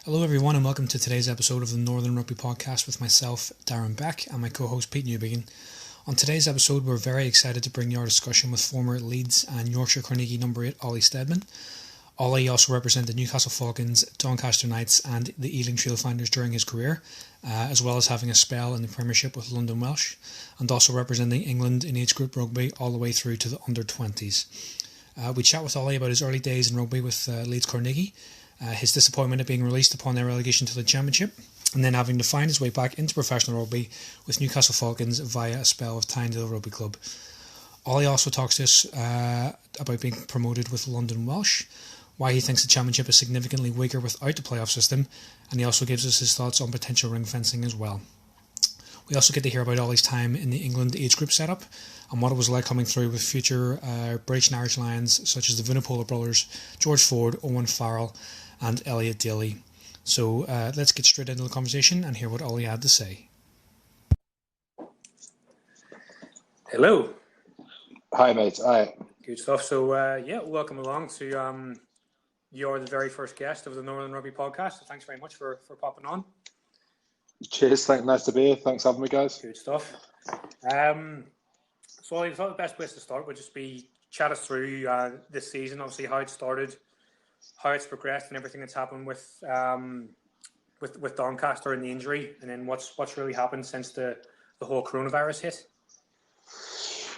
Hello everyone and welcome to today's episode of the Northern Rugby Podcast with myself, Darren Beck, and my co-host Pete Newbegin. On today's episode we're very excited to bring you our discussion with former Leeds and Yorkshire Carnegie number 8 Ollie Stedman. Ollie also represented Newcastle Falcons, Doncaster Knights and the Ealing Trailfinders during his career, as well as having a spell in the Premiership with London Welsh, and also representing England in age group rugby all the way through to the under-20s. We chat with Ollie about his early days in rugby with Leeds Carnegie, his disappointment at being released upon their relegation to the Championship, and then having to find his way back into professional rugby with Newcastle Falcons via a spell with Tynedale Rugby Club. Ollie also talks to us about being promoted with London Welsh, why he thinks the Championship is significantly weaker without the playoff system, and he also gives us his thoughts on potential ring fencing as well. We also get to hear about Ollie's time in the England age group setup and what it was like coming through with future British and Irish Lions such as the Vunipola brothers, George Ford, Owen Farrell and Elliot Daly. So let's get straight into the conversation and hear what Ollie had to say. Hello. Hi mate, hi. Good stuff. So welcome along to you're the very first guest of the Northern Rugby Podcast. So thanks very much for popping on. Cheers, nice to be here. Thanks for having me, guys. Good stuff. So I thought the best place to start would just be chat us through this season, obviously how it started, how it's progressed and everything that's happened with Doncaster and the injury, and then what's really happened since the whole coronavirus hit.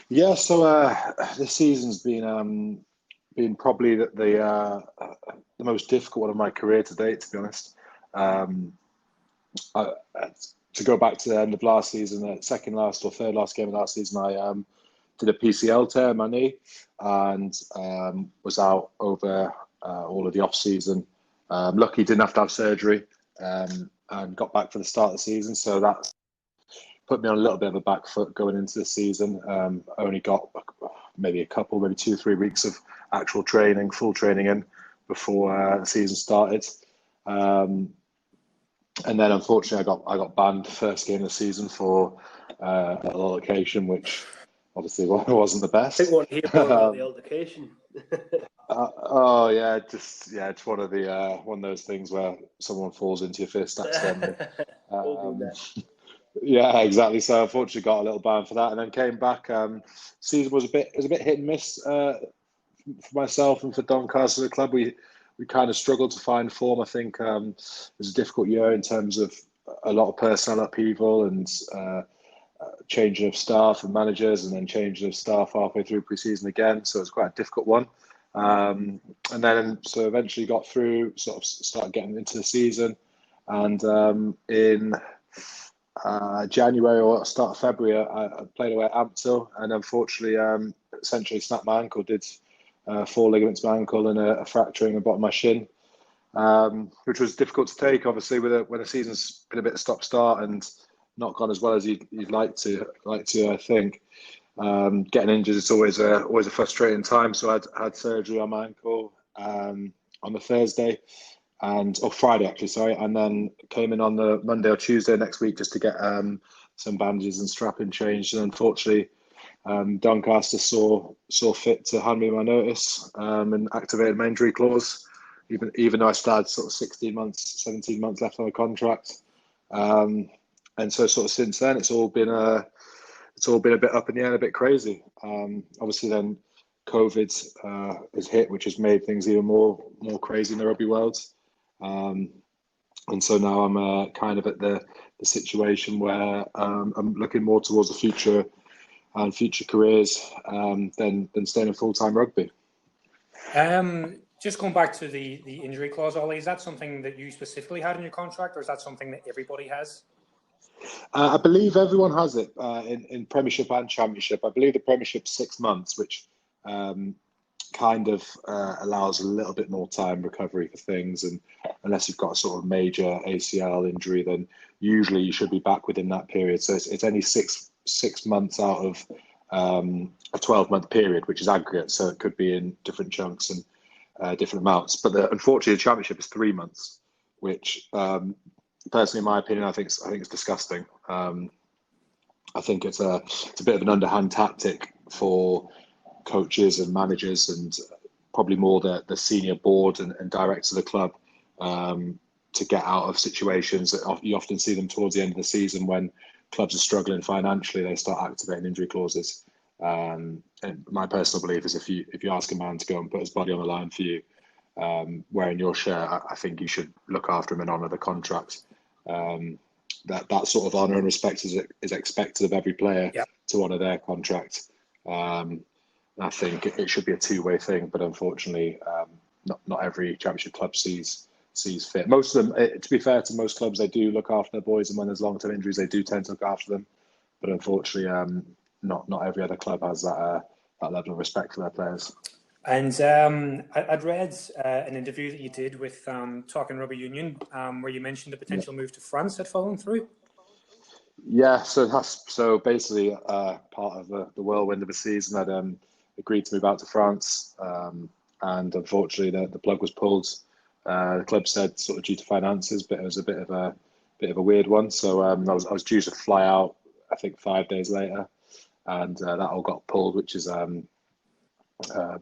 Yeah, so this season's been probably the most difficult one of my career to date, to be honest. To go back to the end of last season, the second last or third last game of last season, I did a PCL tear in my knee and was out over all of the off season. Lucky didn't have to have surgery and got back for the start of the season, so that put me on a little bit of a back foot going into the season. Only got maybe 2 or 3 weeks of actual training, full training in before the season started. And then unfortunately I got banned the first game of the season for an altercation, which obviously wasn't the best. I think what here about the altercation. It's one of those things where someone falls into your fist accidentally. Yeah, exactly. So unfortunately got a little ban for that, and then came back. Season was a bit hit and miss for myself and for Doncaster, the club. We kind of struggled to find form. I think it was a difficult year in terms of a lot of personnel upheaval and changing of staff and managers, and then changing of staff halfway through pre-season again. So it was quite a difficult one. And then so eventually got through, sort of started getting into the season, and in January or start of February, I played away at Ampthill, and unfortunately, essentially snapped my ankle. Did 4 ligaments in my ankle and a fracturing in the bottom of my shin, which was difficult to take, obviously, when the season's been a bit stop-start and not gone as well as you'd like to. I think getting injured is always a frustrating time. So I had surgery on my ankle on the Thursday or Friday actually, sorry, and then came in on the Monday or Tuesday next week just to get some bandages and strapping changed. And unfortunately, Doncaster saw fit to hand me my notice and activated my injury clause, even though I still had sort of 17 months left on the contract. And so sort of since then, it's all been a bit up in the air, a bit crazy. Obviously, then COVID has hit, which has made things even more crazy in the rugby world. And so now I'm kind of at the situation where I'm looking more towards the future and future careers than staying in full-time rugby. Just going back to the injury clause, Ollie, is that something that you specifically had in your contract, or is that something that everybody has? I believe everyone has it in Premiership and Championship. I believe the Premiership's 6 months, which kind of allows a little bit more time recovery for things. And unless you've got a sort of major ACL injury, then usually you should be back within that period. So it's only six months out of a 12-month period, which is aggregate. So it could be in different chunks and different amounts. But unfortunately, the Championship is 3 months, which personally, in my opinion, I think it's disgusting. I think it's a bit of an underhand tactic for coaches and managers, and probably more the senior board and directors of the club to get out of situations that you often see them towards the end of the season when clubs are struggling financially. They start activating injury clauses. And my personal belief is if you ask a man to go and put his body on the line for you, wearing your shirt, I think you should look after him and honour the contract. That sort of honour and respect is expected of every player to honour their contract. I think it should be a two-way thing, but unfortunately, not every Championship club sees fit. Most of them, to be fair to most clubs, they do look after their boys, and when there's long-term injuries, they do tend to look after them. But unfortunately, not every other club has that level of respect for their players. And I'd read an interview that you did with Talking Rugby Union, where you mentioned the potential move to France had fallen through. Yeah, so basically part of the whirlwind of the season. I'd agreed to move out to France, and unfortunately the plug was pulled. The club said sort of due to finances, but it was a bit of a weird one. So I was due to fly out, I think 5 days later, and that all got pulled, which is a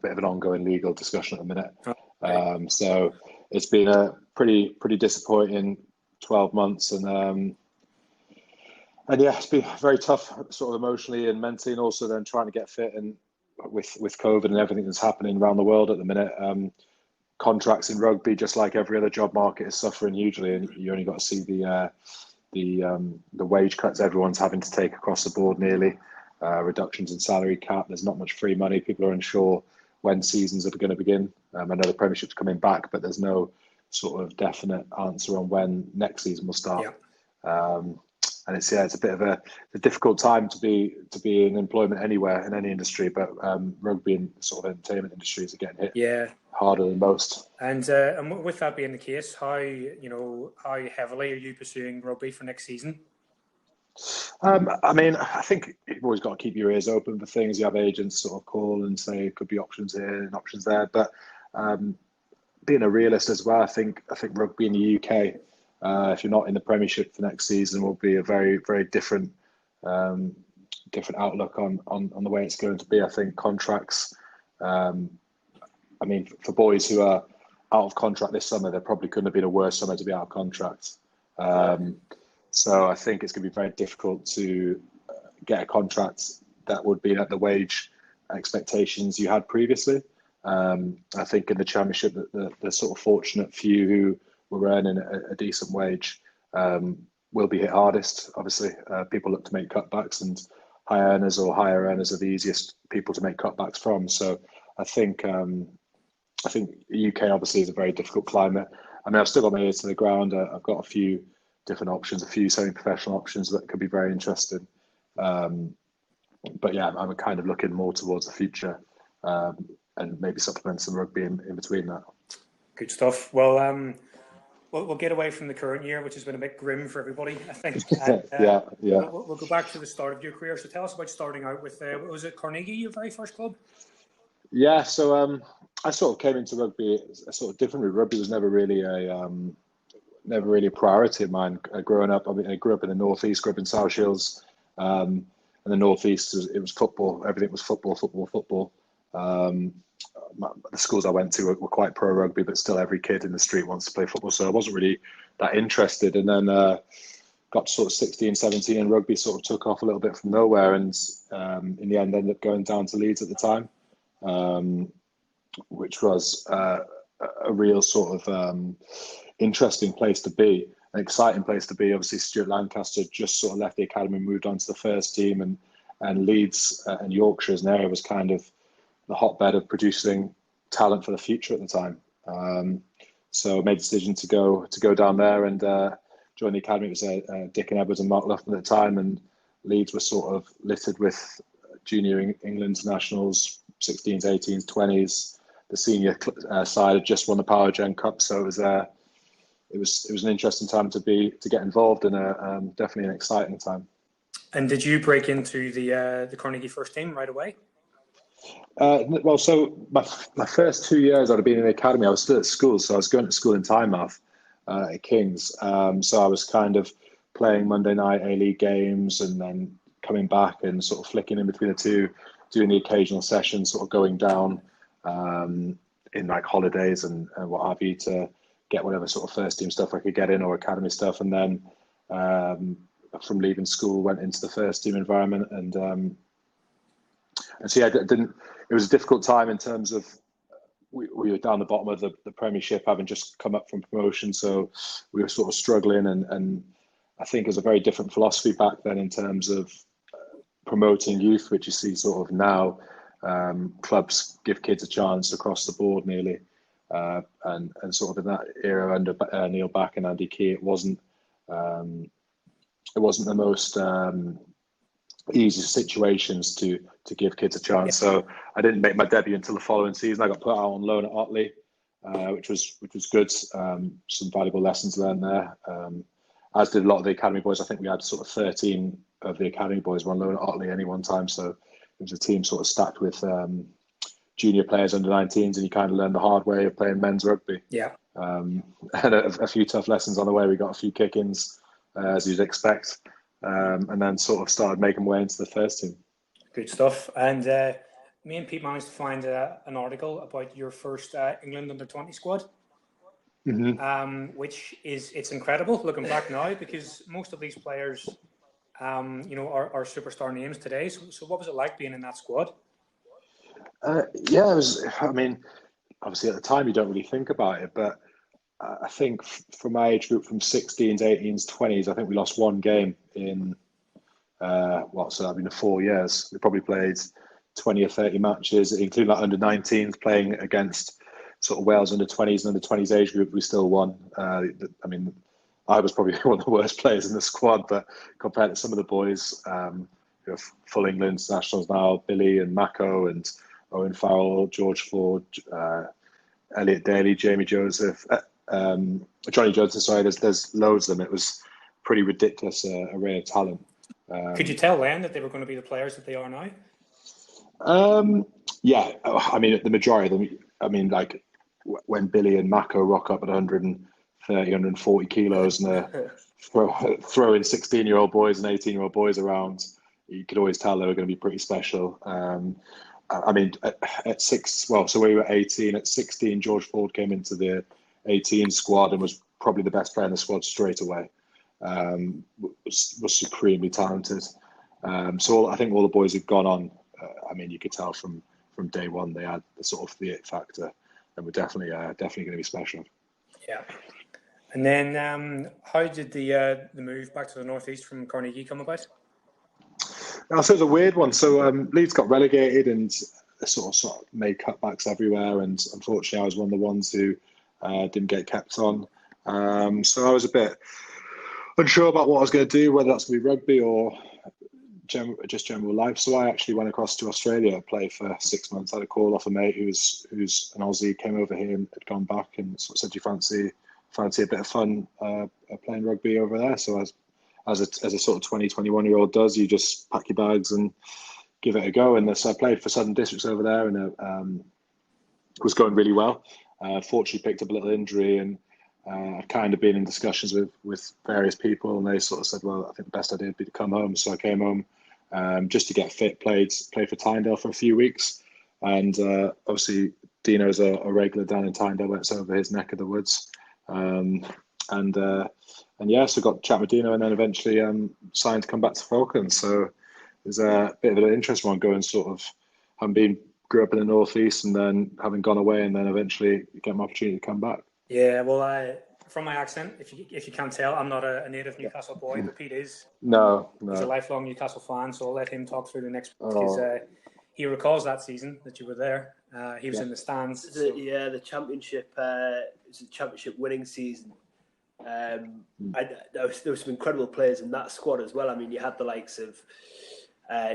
bit of an ongoing legal discussion at the minute. So it's been a pretty disappointing 12 months, and yeah, it's been very tough, sort of emotionally and mentally, and also then trying to get fit and with COVID and everything that's happening around the world at the minute. Contracts in rugby, just like every other job market, is suffering hugely, and you only got to see the wage cuts everyone's having to take across the board, nearly reductions in salary cap. There's not much free money. People are unsure when seasons are going to begin. I know the Premiership's coming back, but there's no sort of definite answer on when next season will start. And it's a bit of a difficult time to be in employment anywhere in any industry, but rugby and sort of entertainment industries are getting hit harder than most. And with that being the case, how heavily are you pursuing rugby for next season? I mean, I think you've always got to keep your ears open for things. You have agents sort of call and say it could be options here and options there, but being a realist as well, I think rugby in the UK, if you're not in the Premiership for next season, will be a very, very different outlook on the way it's going to be. I think contracts, I mean, for boys who are out of contract this summer, there probably couldn't have been a worse summer to be out of contract. So I think it's going to be very difficult to get a contract that would be at the wage expectations you had previously. I think in the Championship, the sort of fortunate few who were earning a decent wage will be hit hardest. Obviously, people look to make cutbacks, and high earners or higher earners are the easiest people to make cutbacks from. So I think the UK obviously is a very difficult climate. I mean, I've still got my ears to the ground. I've got a few different options, a few semi-professional options that could be very interesting. But yeah, I'm kind of looking more towards the future and maybe supplement some rugby in between that. Good stuff. Well, we'll get away from the current year, which has been a bit grim for everybody, I think. Yeah. We'll go back to the start of your career. So tell us about starting out with, was it Carnegie, your very first club? Yeah, so I sort of came into rugby sort of differently. Rugby was never really a priority of mine growing up. I mean, I grew up in the northeast, grew up in South Shields, and the northeast it was football. Everything was football. The schools I went to were quite pro rugby, but still every kid in the street wants to play football. So I wasn't really that interested. And then got to sort of 16, 17, and rugby sort of took off a little bit from nowhere. And in the end, ended up going down to Leeds at the time, which was a real sort of interesting place to be, an exciting place to be. Obviously, Stuart Lancaster just sort of left the academy, moved on to the first team, and Leeds and Yorkshire as an area was kind of the hotbed of producing talent for the future at the time. So I made the decision to go down there and join the academy. It was Dick and Edwards and Mark Loughton at the time, and Leeds was sort of littered with junior England nationals, 16s, 18s, 20s. The senior side had just won the Power Gen Cup, so it was an interesting time to get involved, and definitely an exciting time. And did you break into the Carnegie first team right away? Well, so my first 2 years I'd have been in the academy. I was still at school, so I was going to school in Tynemouth at King's. So I was kind of playing Monday night A-League games, and then coming back and sort of flicking in between the two, doing the occasional session, sort of going down in like holidays and what have you to get whatever sort of first team stuff I could get in or academy stuff. And then from leaving school, went into the first team environment. And so, yeah, it was a difficult time in terms of we were down the bottom of the Premiership, having just come up from promotion. So we were sort of struggling. And I think it was a very different philosophy back then in terms of promoting youth, which you see sort of now. Clubs give kids a chance across the board nearly. And sort of in that era under Neil Back and Andy Key, it wasn't the most easy situations to give kids a chance. So I didn't make my debut until the following season. I got put out on loan at Otley, which was good. Some valuable lessons learned there. As did a lot of the academy boys. I think we had sort of 13 of the academy boys were on loan at Otley any one time. So it was a team sort of stacked with junior players under 19s, and you kind of learn the hard way of playing men's rugby. Yeah. And a few tough lessons on the way. We got a few kick-ins, as you'd expect, and then sort of started making my way into the first team. Good stuff. And me and Pete managed to find an article about your first England under-20 squad, which it's incredible looking back now, because most of these players, are superstar names today. So what was it like being in that squad? Yeah, it was. I mean, obviously at the time you don't really think about it, but I think from my age group, from 16s, 18s, 20s, I think we lost one game in so that'd been 4 years. We probably played 20 or 30 matches, including like under 19s, playing against sort of Wales under 20s and under 20s age group. We still won. I mean, I was probably one of the worst players in the squad, but compared to some of the boys who are full England internationals now, Billy and Mako and Owen Farrell, George Ford, Elliot Daly, Jamie Joseph, Johnny Johnson. Sorry, there's loads of them. It was pretty ridiculous array of talent. Could you tell then that they were going to be the players that they are now? Yeah, I mean, the majority of them. I mean, like when Billy and Mako rock up at 130, 140 kilos and they're throwing 16-year-old boys and 18-year-old boys around, you could always tell they were going to be pretty special. I mean, at so we were 18. At 16, George Ford came into the 18 squad and was probably the best player in the squad straight away. Was supremely talented. So I think all the boys who've gone on, I mean, you could tell from day one they had the sort of the it factor, and were definitely going to be special. Yeah. And then, how did the move back to the northeast from Carnegie come about? So it was a weird one. So Leeds got relegated and sort of made cutbacks everywhere, and unfortunately, I was one of the ones who didn't get kept on. So I was a bit unsure about what I was going to do, whether that's going to be rugby or just general life. So I actually went across to Australia to play for 6 months. I had a call off a mate who's an Aussie, came over here and had gone back and sort of said, "Do you fancy a bit of fun playing rugby over there?" So as a sort of 20, 21-year-old does, you just pack your bags and give it a go. And so I played for Southern Districts over there, and it was going really well. Fortunately, picked up a little injury, and I'd kind of been in discussions with various people, and they sort of said, "Well, I think the best idea would be to come home." So I came home just to get fit, played for Tynedale for a few weeks, and obviously Dino's a regular down in Tynedale, went over his neck of the woods, and yeah, so got chat with Dino, and then eventually signed to come back to Falcons. So there's a bit of an interesting one going sort of grew up in the northeast and then having gone away, and then eventually get an opportunity to come back. Yeah, well, from my accent, if you can't tell, I'm not a native Newcastle boy, but Pete is. No. He's a lifelong Newcastle fan, so I'll let him talk through the next because he recalls that season that you were there. He was in the stands. The championship. It was a championship winning season. There were some incredible players in that squad as well. I mean, you had the likes of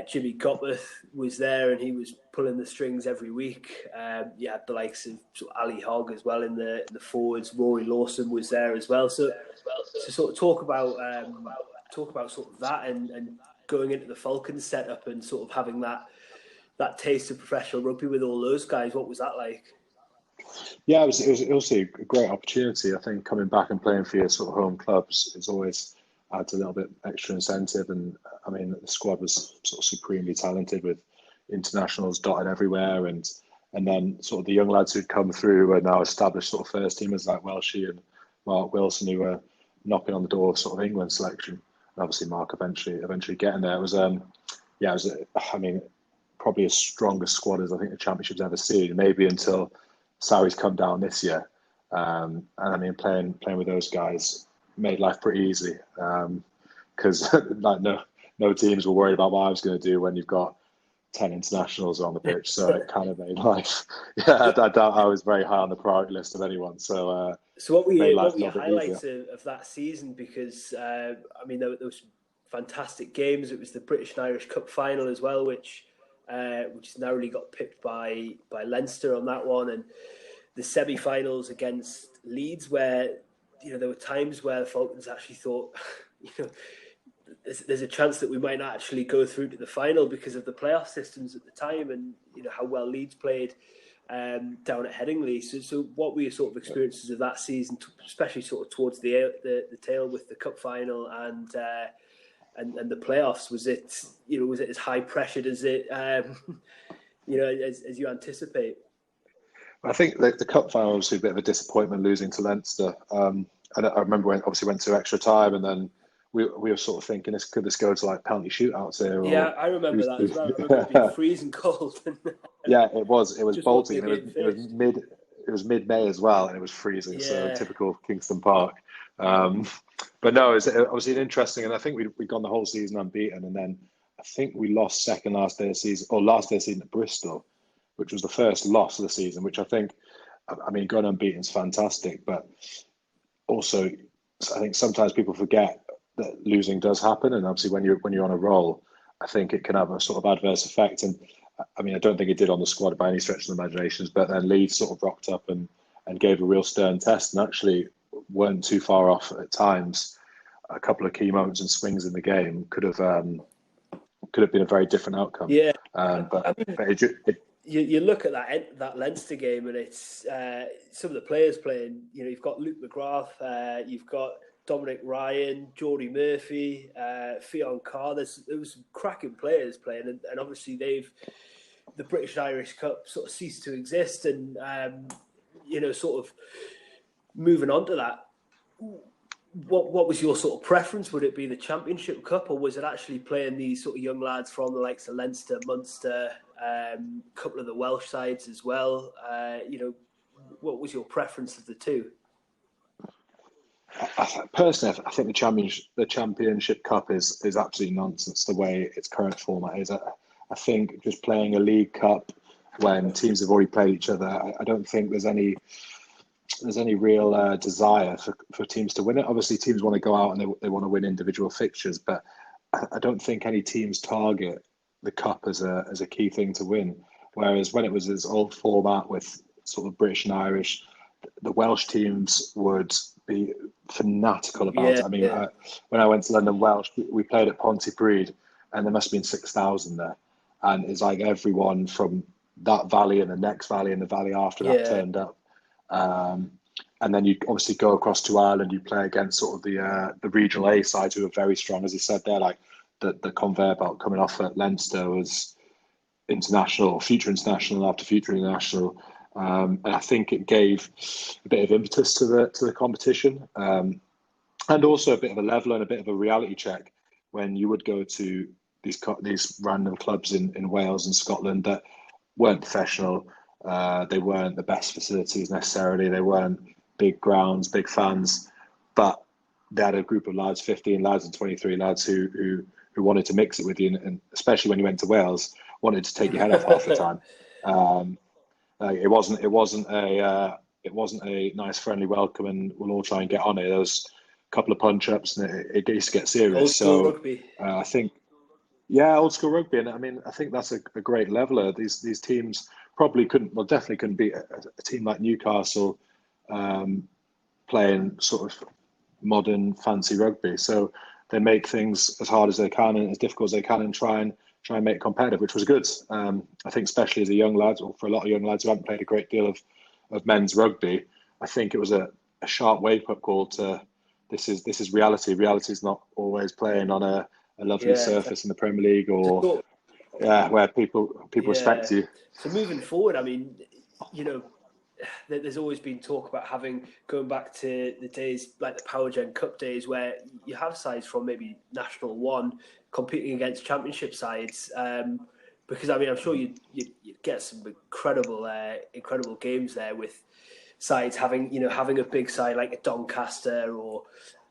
Jimmy Gopeth was there, and he was pulling the strings every week. You had the likes of Ali Hogg as well in the forwards. Rory Lawson was there as well. So to sort of talk about sort of that and going into the Falcons setup and sort of having that taste of professional rugby with all those guys. What was that like? Yeah, it was also a great opportunity. I think coming back and playing for your sort of home clubs is always adds a little bit extra incentive. And I mean, the squad was sort of supremely talented with internationals dotted everywhere, and And then sort of the young lads who'd come through are now established sort of first teamers like Welshie and Mark Wilson, who were knocking on the door of sort of England selection. And obviously Mark eventually getting there. It was probably as strong a squad as I think the Championship's ever seen, maybe until Sarri's come down this year. And I mean, playing with those guys made life pretty easy, because like no teams were worried about what I was going to do when you've got 10 internationals on the pitch. So it kind of made life. Yeah, I doubt I was very high on the priority list of anyone. So what were your highlights of that season? Because I mean, there was fantastic games. It was the British and Irish Cup final as well, which narrowly got pipped by Leinster on that one, and the semi-finals against Leeds, where there were times where the Falcons actually thought, there's a chance that we might not actually go through to the final because of the playoff systems at the time, and how well Leeds played down at Headingley. So what were your sort of experiences of that season, especially sort of towards the tail with the cup final and the playoffs? Was it as high pressured as it as you anticipate? I think the cup final was a bit of a disappointment, losing to Leinster. And I remember when obviously went to extra time, and then we were sort of thinking, could this go to like penalty shootouts here? Yeah, I remember that as well. I remember it being freezing cold. Yeah, it was Baltic. It was mid-May as well, and it was freezing. Yeah. So typical Kingston Park. But no, it was obviously interesting, and I think we'd gone the whole season unbeaten, and then I think we lost last day of season at Bristol, which was the first loss of the season, which I think, I mean, going unbeaten is fantastic, but also I think sometimes people forget that losing does happen, and obviously when you're on a roll, I think it can have a sort of adverse effect. And I mean, I don't think it did on the squad by any stretch of the imaginations, but then Leeds sort of rocked up and gave a real stern test, and actually weren't too far off at times. A couple of key moments and swings in the game could have been a very different outcome. Yeah, You look at that Leinster game, and it's some of the players playing. You've got Luke McGrath, you've got Dominic Ryan, Geordie Murphy, Fionn Carr. There was some cracking players playing, and obviously the British and Irish Cup sort of ceased to exist, and sort of moving on to that. What was your sort of preference? Would it be the Championship Cup, or was it actually playing these sort of young lads from the likes of Leinster, Munster, a couple of the Welsh sides as well? What was your preference of the two? Personally, I think the Championship Cup is absolutely nonsense the way its current format is. I think just playing a League Cup when teams have already played each other, I don't think there's any real desire for teams to win it. Obviously, teams want to go out and they want to win individual fixtures, but I don't think any teams target the cup as a key thing to win. Whereas when it was this old format with sort of British and Irish, the Welsh teams would be fanatical about it. I mean, when I went to London Welsh, we played at Pontypridd, and there must have been 6,000 there, and it's like everyone from that valley and the next valley and the valley after that turned up. And then you obviously go across to Ireland, you play against sort of the regional A sides who are very strong. As you said there, like the conveyor belt coming off at Leinster was international, future international after future international. And I think it gave a bit of impetus to the competition, and also a bit of a level and a bit of a reality check when you would go to these random clubs in Wales and Scotland that weren't professional. They weren't the best facilities necessarily. They weren't big grounds, big fans, but they had a group of lads, 15 lads and 23 lads who wanted to mix it with you, and especially when you went to Wales, wanted to take your head off half the time. It wasn't a nice friendly welcome and we'll all try and get on it. There was a couple of punch ups and it used to get serious. Old school rugby. I think, old school rugby, and I mean I think that's a great leveler. These teams definitely couldn't beat a team like Newcastle playing sort of modern fancy rugby. So they make things as hard as they can and as difficult as they can and try and make it competitive, which was good. I think especially as a young lad, or for a lot of young lads who haven't played a great deal of men's rugby, I think it was a sharp wake-up call to this is reality. Reality is not always playing on a lovely surface in the Premier League or where people respect you. So moving forward, I mean, you know, there's always been talk about going back to the days like the Power Gen Cup days where you have sides from maybe National 1 competing against Championship sides. Because I mean, I'm sure you'd get some incredible games there with sides having a big side like a Doncaster or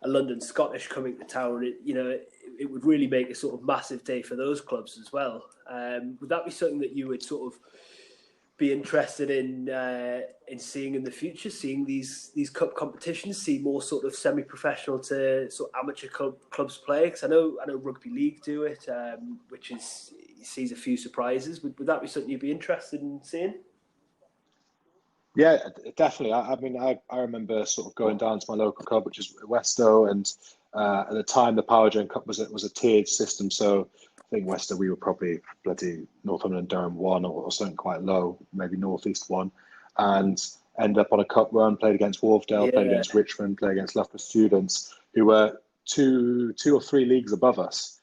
a London Scottish coming to town. It would really make a sort of massive day for those clubs as well. Would that be something that you would sort of be interested in seeing in the future? Seeing these cup competitions, see more sort of semi-professional to sort of amateur clubs play? Because I know Rugby League do it, which sees a few surprises. Would that be something you'd be interested in seeing? Yeah, definitely. I remember sort of going down to my local club, which is Westow, and at the time the Power Gen Cup was a tiered system. So I think Westow, we were probably bloody Northumberland Durham 1 or something quite low, maybe North East 1, and ended up on a cup run, played against Wharfdale, played against Richmond, played against Loughborough Students, who were two or three leagues above us.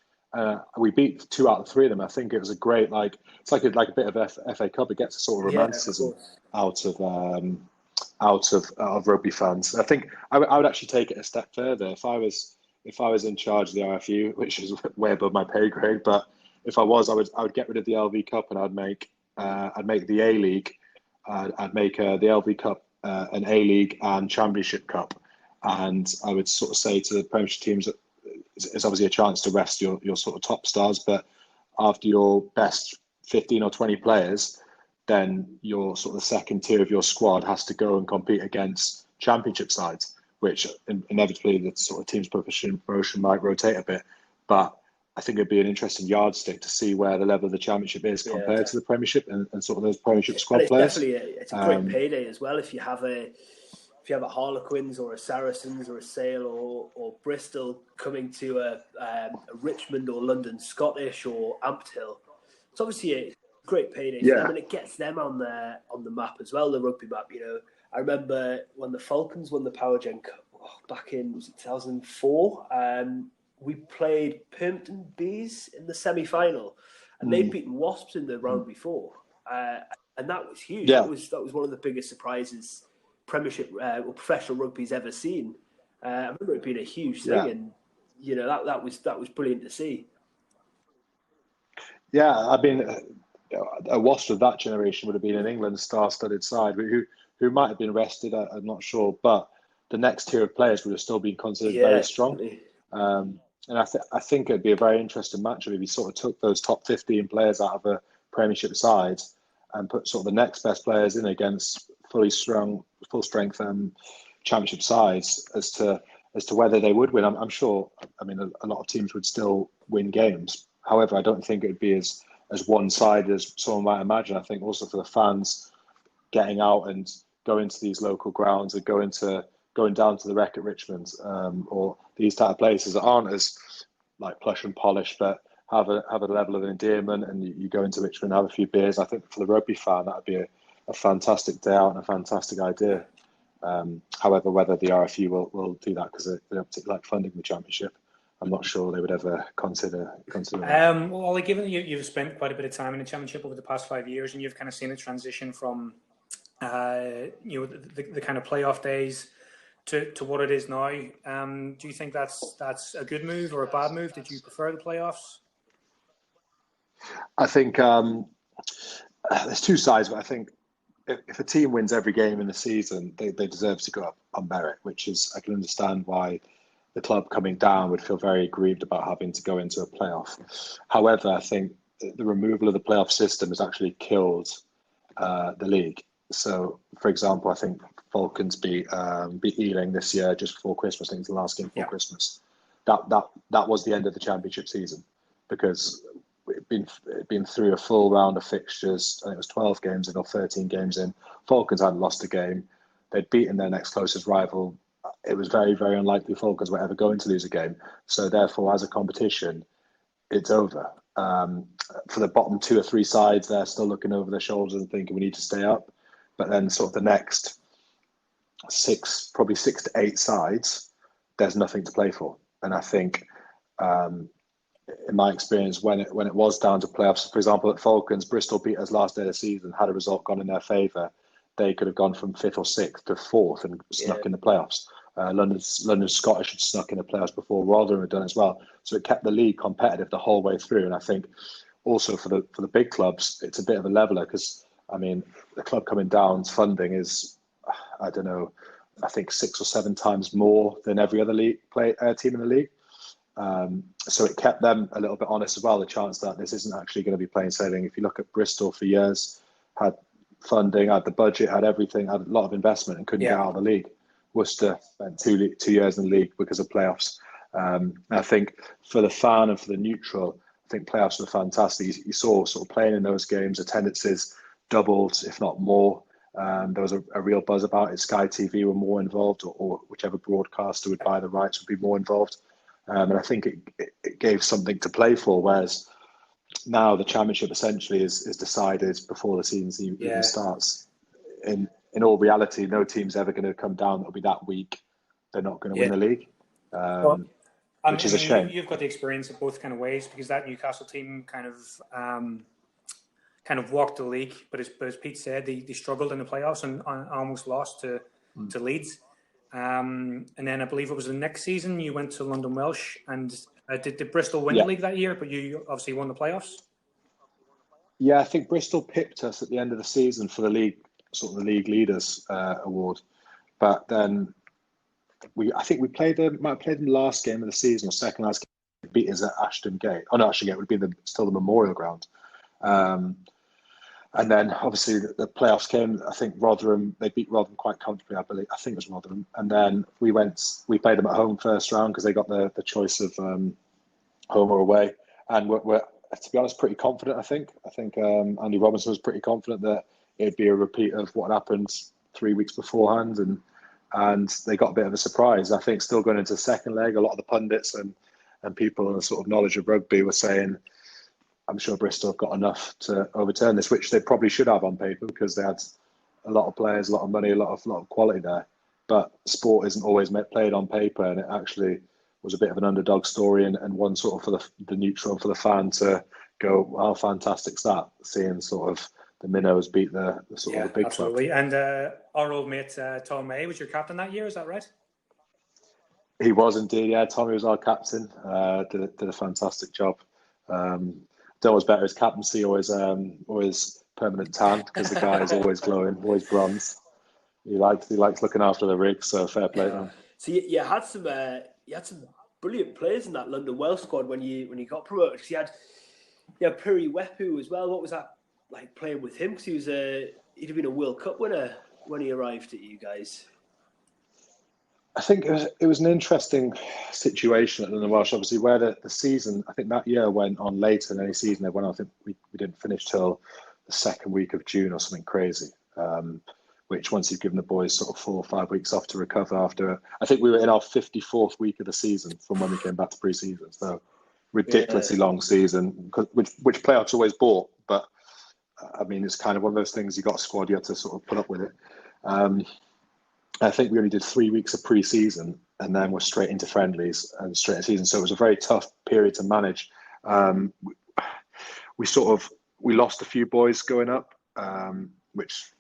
We beat 2 out of 3 of them. I think it was a great, it's like a bit of FA Cup. It gets a sort of romanticism out of rugby fans. I think I would actually take it a step further if I was in charge of the RFU, which is way above my pay grade. But if I was, I would get rid of the LV Cup and I'd make the A League. I'd make the LV Cup an A League and Championship Cup, and I would sort of say to the Premiership teams that it's obviously a chance to rest your sort of top stars, but after your best 15 or 20 players, then your sort of the second tier of your squad has to go and compete against Championship sides, which inevitably the sort of team's promotion might rotate a bit. But I think it'd be an interesting yardstick to see where the level of the Championship is compared to the Premiership and sort of those Premiership squad players. It's a great payday as well if you have a Harlequins or a Saracens or a Sale or Bristol coming to a Richmond or London Scottish or Ampthill. It's obviously a great payday for them, and it gets them on the map as well, the rugby map. I remember when the Falcons won the Power Gen Cup back in 2004. We played Pyrmont Bees in the semi-final, and they'd beaten Wasps in the round before, and that was huge. That was one of the biggest surprises Premiership or professional rugby's ever seen. I remember it being a huge thing, and that was brilliant to see. Yeah, I mean, a Wasp of that generation would have been an England star-studded side who might have been rested. I'm not sure, but the next tier of players would have still been considered very strong. And I think it'd be a very interesting matchup if you sort of took those top 15 players out of a Premiership side and put sort of the next best players in against full strength Championship sides as to whether they would win. I'm sure. I mean, a lot of teams would still win games. However, I don't think it would be as one-sided as someone might imagine. I think also for the fans getting out and going to these local grounds and going down to the Wreck at Richmond or these type of places that aren't as like plush and polished, but have a level of endearment, and you go into Richmond and have a few beers. I think for the rugby fan, that would be a fantastic day out and a fantastic idea. However, whether the RFU will do that because they don't particularly like funding the Championship, I'm not sure they would ever consider that. Well, Ollie, given that you've spent quite a bit of time in the Championship over the past 5 years, and you've kind of seen a transition from the kind of playoff days to what it is now, do you think that's a good move or a bad move? Did you prefer the playoffs? I think there's two sides, but I think if a team wins every game in the season, they deserve to go up on merit, which is, I can understand why the club coming down would feel very aggrieved about having to go into a playoff. However, I think the removal of the playoff system has actually killed the league. So, for example, I think Falcons beat Ealing this year just before Christmas. I think it's the last game before Christmas. That was the end of the Championship season because it'd been through a full round of fixtures. I think it was 12 games in or 13 games in. Falcons hadn't lost a game. They'd beaten their next closest rival. It was very, very unlikely Falcons were ever going to lose a game. So therefore, as a competition, it's over. For the bottom 2 or 3 sides, they're still looking over their shoulders and thinking we need to stay up. But then sort of the next 6 to 8 sides, there's nothing to play for. And I think in my experience, when it was down to playoffs, for example, at Falcons, Bristol beat us last day of the season. Had a result gone in their favour, they could have gone from 5th or 6th to 4th and snuck in the playoffs. London Scottish had snuck in the playoffs before Rotherham had done as well. So it kept the league competitive the whole way through. And I think also for the big clubs, it's a bit of a leveler because, I mean, the club coming down's funding is, I don't know, I think 6 or 7 times more than every other team in the league. So it kept them a little bit honest as well, the chance that this isn't actually going to be plain sailing. If you look at Bristol for years, had funding, had the budget, had everything, had a lot of investment and couldn't get out of the league. Worcester spent 2 years in the league because of playoffs. I think for the fan and for the neutral, I think playoffs were fantastic. You saw sort of playing in those games, attendances doubled, if not more. There was a real buzz about it. Sky TV were more involved, or whichever broadcaster would buy the rights would be more involved. And I think it gave something to play for, whereas now the championship essentially is decided before the season even starts. In all reality, no team's ever going to come down that'll be that weak. They're not going to win the league, which is a shame. You've got the experience of both kind of ways because that Newcastle team kind of walked the league, but as Pete said, they struggled in the playoffs and almost lost to Leeds. And then I believe it was the next season you went to London Welsh, and did Bristol win the league that year? But you obviously won the playoffs. Yeah, I think Bristol pipped us at the end of the season for the league, sort of the league leaders award. But then I think we might have played them last game of the season or second last game. Beat us at Ashton Gate. Oh no, Ashton Gate would be still the Memorial Ground. And then obviously the playoffs came. I think they beat Rotherham quite comfortably, I believe. I think it was Rotherham. And then we played them at home first round because they got the choice of home or away. And we're to be honest, pretty confident, I think. I think Andy Robinson was pretty confident that it'd be a repeat of what happened 3 weeks beforehand. And they got a bit of a surprise. I think still going into the second leg, a lot of the pundits and people in the sort of knowledge of rugby were saying, I'm sure Bristol have got enough to overturn this, which they probably should have on paper because they had a lot of players, a lot of money, a lot of quality there. But sport isn't always played on paper, and it actually was a bit of an underdog story and one sort of for the neutral and for the fan to go, how fantastic's that, seeing sort of the minnows beat the sort of the big absolutely. club. And our old mate Tom May was your captain that year, is that right? He was indeed, yeah. Tommy was our captain, did a fantastic job. Don't always better his captaincy, always permanent tan because the guy is always glowing, always bronze. He likes looking after the rig, so fair play to him. So you had some brilliant players in that London Welsh squad when you got promoted. Because you had Piri Wepu as well. What was that like playing with him? Because he'd have been a World Cup winner when he arrived at you guys. I think it was an interesting situation at London Welsh, obviously, where the season, I think that year went on later than any season they went on. I think we didn't finish till the second week of June or something crazy, which once you've given the boys sort of 4 or 5 weeks off to recover after, I think we were in our 54th week of the season from when we came back to pre-season. So ridiculously long season, which playoffs always bought. But I mean, it's kind of one of those things, you got a squad, you have to sort of put up with it. I think we only did 3 weeks of pre-season and then we're straight into friendlies and straight into season. So it was a very tough period to manage. We lost a few boys going up, which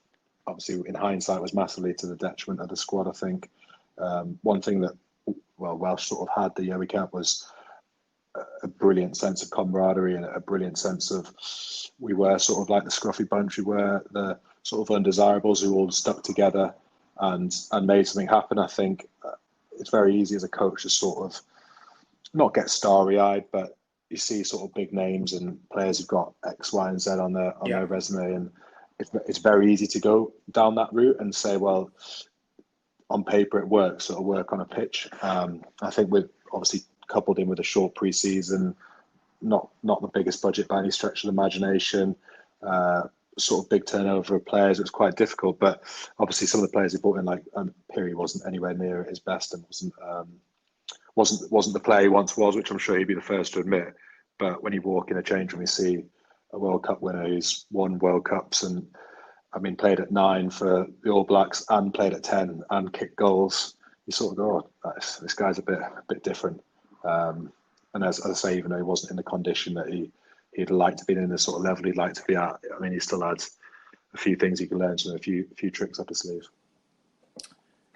obviously in hindsight was massively to the detriment of the squad, I think. One thing that, Welsh sort of had the year we came up was a brilliant sense of camaraderie and a brilliant sense of, we were sort of like the scruffy bunch, we were the sort of undesirables who all stuck together and made something happen. I think it's very easy as a coach to sort of not get starry-eyed, but you see sort of big names and players who've got X, Y, and Z on their resume, and it's very easy to go down that route and say, well, on paper it works, so it'll work on a pitch. I think we've obviously coupled in with a short pre-season, not the biggest budget by any stretch of the imagination, sort of big turnover of players. It was quite difficult, but obviously some of the players he brought in, like Piri, wasn't anywhere near his best and wasn't the player he once was, which I'm sure he'd be the first to admit. But when you walk in a change room, you see a World Cup winner who's won World Cups and, I mean, played at 9 for the All Blacks and played at 10 and kicked goals. You sort of go, oh, this guy's a bit different. And as I say, even though he wasn't in the condition that he'd like to be in, the sort of level he'd like to be at, I mean, he still had a few things he could learn, so a few tricks up his sleeve.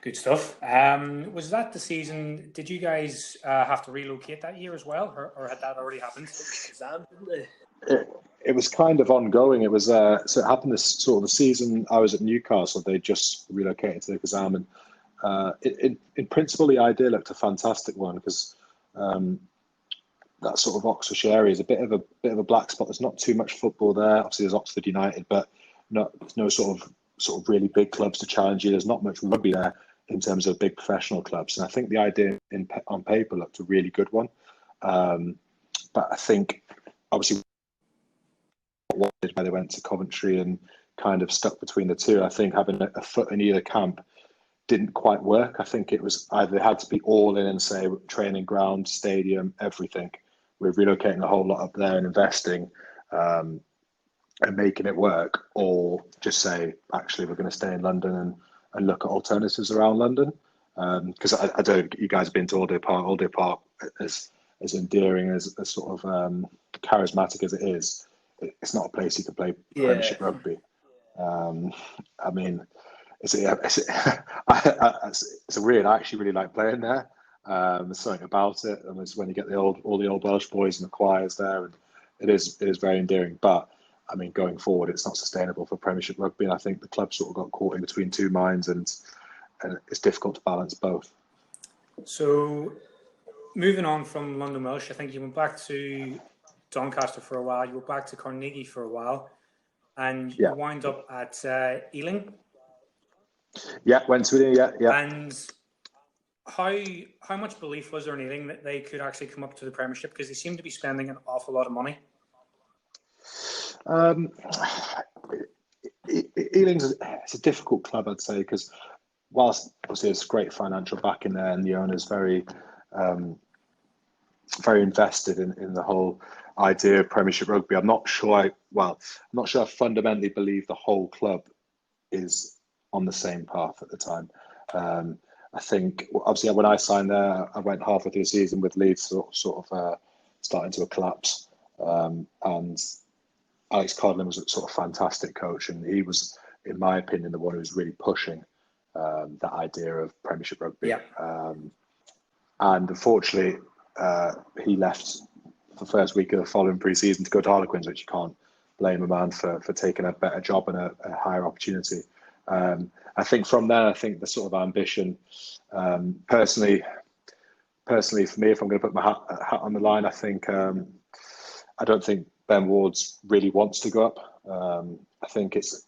Good stuff. Was that the season? Did you guys have to relocate that year as well, or had that already happened? It was kind of ongoing. It was so it happened this sort of the season I was at Newcastle. They just relocated to the Kazam, and in principle, the idea looked a fantastic one because that sort of Oxfordshire area is a bit of a black spot. There's not too much football there. Obviously, there's Oxford United, but no sort of really big clubs to challenge you. There's not much rugby there in terms of big professional clubs, and I think the idea on paper looked a really good one. But I think obviously where they went to Coventry and kind of stuck between the two. I think having a foot in either camp didn't quite work. I think it was either they had to be all in and say training ground, stadium, everything. We're relocating a whole lot up there and investing and making it work, or just say actually we're going to stay in London and look at alternatives around London. Because I don't, you guys have been to Alder Park. Alder Park, as endearing, as sort of charismatic as it is, it's not a place you can play Premiership rugby. I mean, it's weird. I actually really like playing there. There's something about it, and it's when you get all the old Welsh boys and the choirs there, and it is very endearing. But I mean, going forward, it's not sustainable for Premiership rugby, and I think the club sort of got caught in between two minds, and it's difficult to balance both. So, moving on from London Welsh, I think you went back to Doncaster for a while. You went back to Carnegie for a while, and you wound up at Ealing. Yeah, went to Ealing. Yeah. And how much belief was there in Ealing that they could actually come up to the Premiership, because they seem to be spending an awful lot of money? Ealing's it's a difficult club, I'd say, because whilst obviously there's great financial backing there and the owner's very invested in the whole idea of Premiership rugby, I'm not sure I fundamentally believe the whole club is on the same path at the time. I think obviously when I signed there, I went halfway through the season with Leeds sort of starting to collapse, and Alex Codlin was a sort of fantastic coach, and he was, in my opinion, the one who was really pushing that idea of Premiership rugby. Yeah. And unfortunately, he left the first week of the following pre-season to go to Harlequins, which you can't blame a man for taking a better job and a higher opportunity. I think from there, I think the sort of ambition, personally for me, if I'm going to put my hat on the line, I think I don't think Ben Ward's really wants to go up. I think there's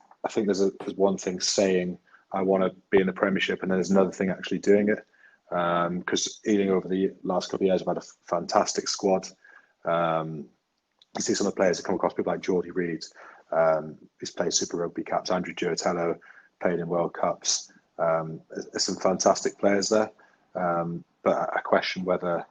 one thing saying I want to be in the Premiership, and then there's another thing actually doing it. Because Ealing over the last couple of years have had a fantastic squad. You see some of the players that come across, people like Geordie Reid, who's played Super Rugby caps, Andrew Girotello, played in World Cups. There's some fantastic players there. But I question whether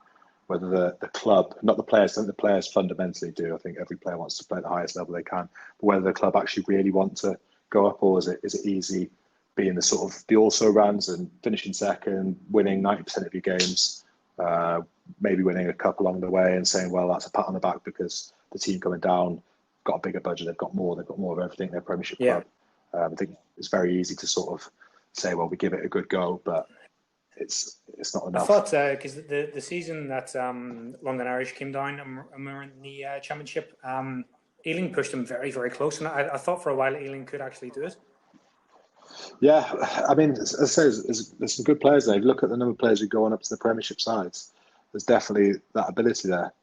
the club, not the players, I think the players fundamentally do. I think every player wants to play at the highest level they can. But whether the club actually really want to go up, or is it easy being the sort of the also rans and finishing second, winning 90% of your games, maybe winning a cup along the way and saying, well, that's a pat on the back because the team coming down got a bigger budget, they've got more of everything, they're Premiership club. I think it's very easy to sort of say, well, we give it a good go, but it's not enough. I thought because the season that London Irish came down and we were in the Championship, Ealing pushed them very, very close, and I thought for a while Ealing could actually do it. Yeah, I mean, as I say, there's some good players there. If you look at the number of players who go on up to the Premiership sides, there's definitely that ability there.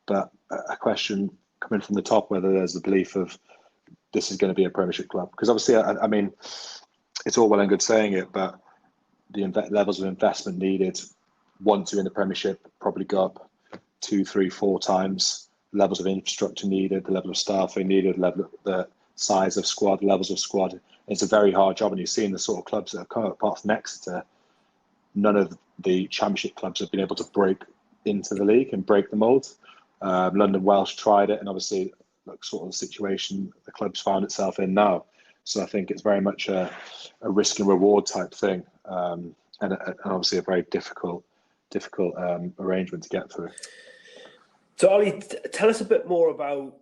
But a question coming from the top, whether there's the belief of this is going to be a Premiership club. Because obviously, I mean, it's all well and good saying it, but the levels of investment needed once you're in the Premiership probably go up 2, 3, 4 times. The levels of infrastructure needed, the level of staffing needed, the size of squad, levels of squad. It's a very hard job, and you've seen the sort of clubs that have come up, apart from Exeter, none of the Championship clubs have been able to break into the league and break the mould. London Welsh tried it, and obviously, sort of the situation the club's found itself in now. So I think it's very much a risk and reward type thing, and obviously a very difficult arrangement to get through. So, Ollie, tell us a bit more about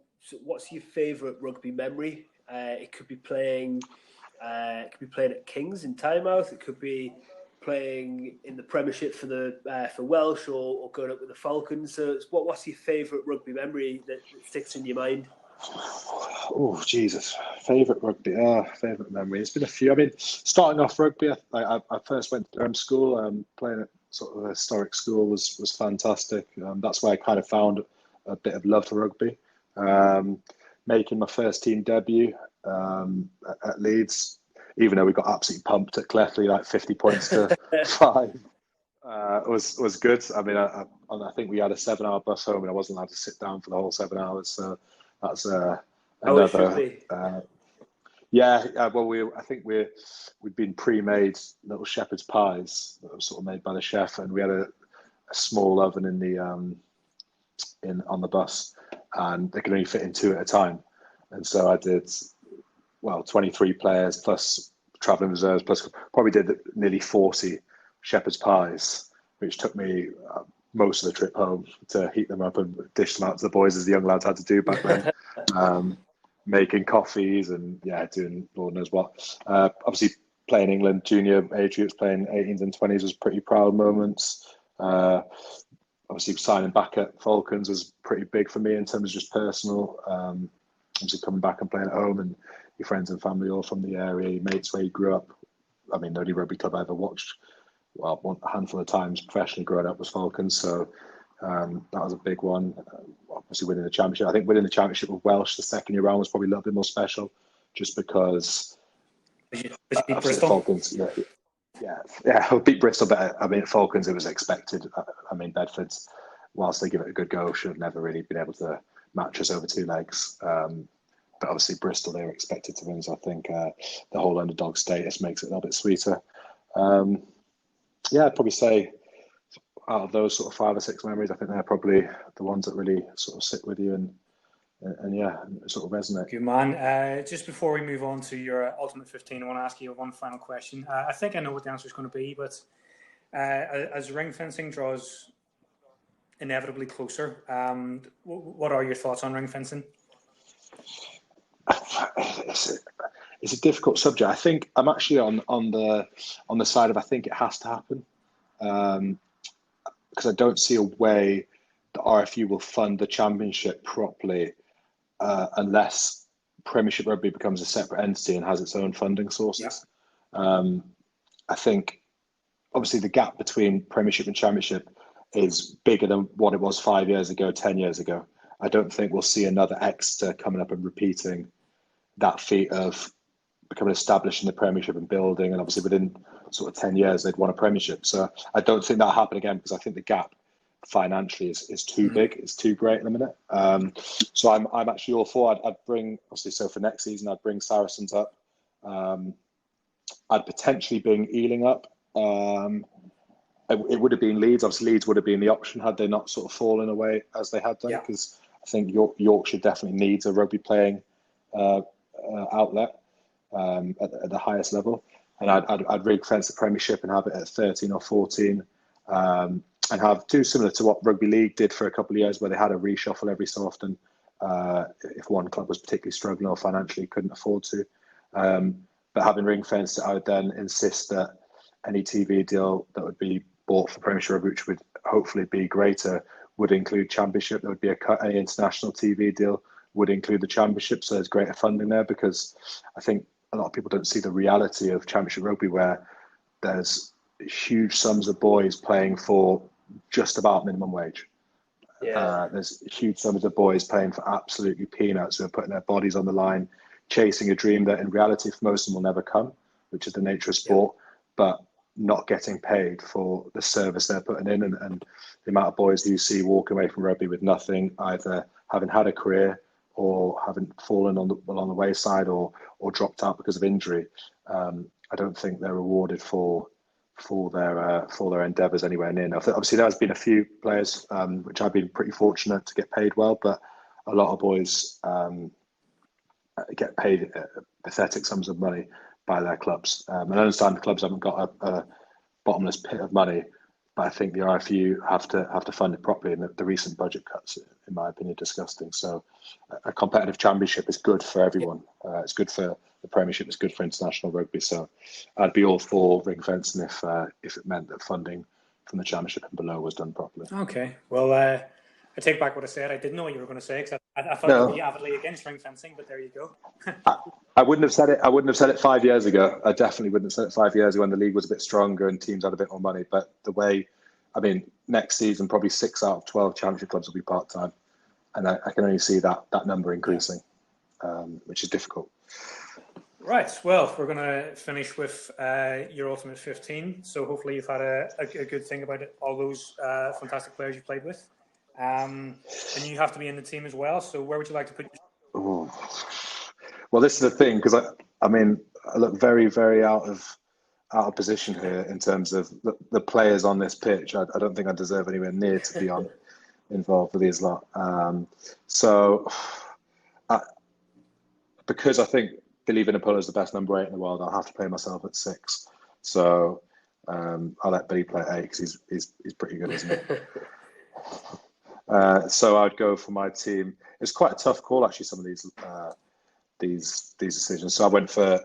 what's your favourite rugby memory. It could be playing at Kings in Tynemouth. It could be playing in the Premiership for Welsh or going up with the Falcons. So, what's your favourite rugby memory that sticks in your mind? Oh, Jesus. Favourite rugby? Favourite memory. It's been a few. I mean, starting off rugby, I first went to school. Playing at sort of a historic school was fantastic. That's where I kind of found a bit of love for rugby. Making my first team debut at Leeds, even though we got absolutely pumped at Clefley, like 50 points to 5. Was good. I mean, I think we had a 7-hour bus home, and I wasn't allowed to sit down for the whole 7 hours. So that's another. I think we'd been pre-made little shepherd's pies that were sort of made by the chef, and we had a small oven in the on the bus, and they could only fit in 2 at a time. And so I did 23 players plus travelling reserves, plus probably did nearly 40 shepherd's pies, which took me most of the trip home to heat them up and dish them out to the boys, as the young lads had to do back then. Making coffees and doing Lord knows what. Obviously playing England junior age groups, playing 18s and 20s was pretty proud moments. Obviously signing back at Falcons was pretty big for me in terms of just personal. Obviously coming back and playing at home, and your friends and family all from the area, your mates where you grew up. I mean, the only rugby club I ever watched, a handful of times professionally growing up was Falcons. So that was a big one. Obviously winning the championship. I think winning the championship with Welsh the second year round was probably a little bit more special, just because Bristol? The Falcons, we beat Bristol, but I mean, Falcons, it was expected. I mean, Bedford, whilst they give it a good go, should have never really been able to match us over 2 legs. But obviously Bristol, they were expected to win, so I think the whole underdog status makes it a little bit sweeter. I'd probably say out of those sort of 5 or 6 memories, I think they're probably the ones that really sort of sit with you and sort of resonate. Good man. Just before we move on to your Ultimate 15, I want to ask you one final question. I think I know what the answer is going to be, but as ring fencing draws inevitably closer, what are your thoughts on ring fencing? It's a difficult subject. I think I'm actually on the side of I think it has to happen, because I don't see a way the RFU will fund the championship properly unless Premiership Rugby becomes a separate entity and has its own funding sources. Yeah. I think obviously the gap between Premiership and Championship is bigger than what it was 5 years ago, 10 years ago. I don't think we'll see another Exeter coming up and repeating that feat of becoming established in the Premiership and building, and obviously within sort of 10 years they'd won a Premiership. So I don't think that'll happen again, because I think the gap financially is too big, it's too great in a minute. So I'm actually all for. I'd bring, obviously, so for next season I'd bring Saracens up. I'd potentially bring Ealing up. It would have been Leeds. Obviously Leeds would have been the option had they not sort of fallen away as they had done, because I think Yorkshire definitely needs a rugby playing outlet at the highest level. And I'd ring fence the Premiership and have it at 13 or 14, and do similar to what Rugby League did for a couple of years, where they had a reshuffle every so often if one club was particularly struggling or financially couldn't afford to. But having ring fenced, I would then insist that any TV deal that would be bought for Premiership Rugby, which would hopefully be greater, would include Championship. There would be a cut. Any international TV deal would include the Championship, so there's greater funding there, because I think a lot of people don't see the reality of Championship Rugby, where there's huge sums of boys playing for just about minimum wage. There's huge sums of boys playing for absolutely peanuts, who are putting their bodies on the line, chasing a dream that in reality for most of them will never come, which is the nature of sport, but not getting paid for the service they're putting in, and the amount of boys that you see walking away from rugby with nothing, either having had a career or having fallen along the wayside or dropped out because of injury. I don't think they're rewarded for their endeavours anywhere near enough. Obviously, there's been a few players which I've been pretty fortunate to get paid well, but a lot of boys get paid pathetic sums of money by their clubs. And I understand the clubs haven't got a bottomless pit of money, But I think the RFU have to fund it properly, and the recent budget cuts, in my opinion, are disgusting. So a competitive championship is good for everyone. It's good for the Premiership. It's good for international rugby. So I'd be all for ring fencing if it meant that funding from the championship and below was done properly. Okay, well, I take back what I said. I didn't know what you were going to say, because I thought you'd be avidly against ring fencing, but there you go. I wouldn't have said it. I wouldn't have said it 5 years ago. I definitely wouldn't have said it 5 years ago when the league was a bit stronger and teams had a bit more money. But the way, I mean, next season probably 6 out of 12 championship clubs will be part time, and I can only see that number increasing, which is difficult. Right. Well, we're going to finish with your ultimate 15. So hopefully you've had a good thing about it, all those fantastic players you played with. And you have to be in the team as well. So where would you like to put Ooh. Well, this is the thing, because I look very, very out of position here in terms of the players on this pitch. I don't think I deserve anywhere near to be involved with these lot. Because I think Billy Vunipola is the best number 8 in the world, I'll have to play myself at 6. So I'll let Billy play at 8 because he's pretty good, isn't he? So I'd go for my team. It's quite a tough call, actually, some of these decisions. So I went for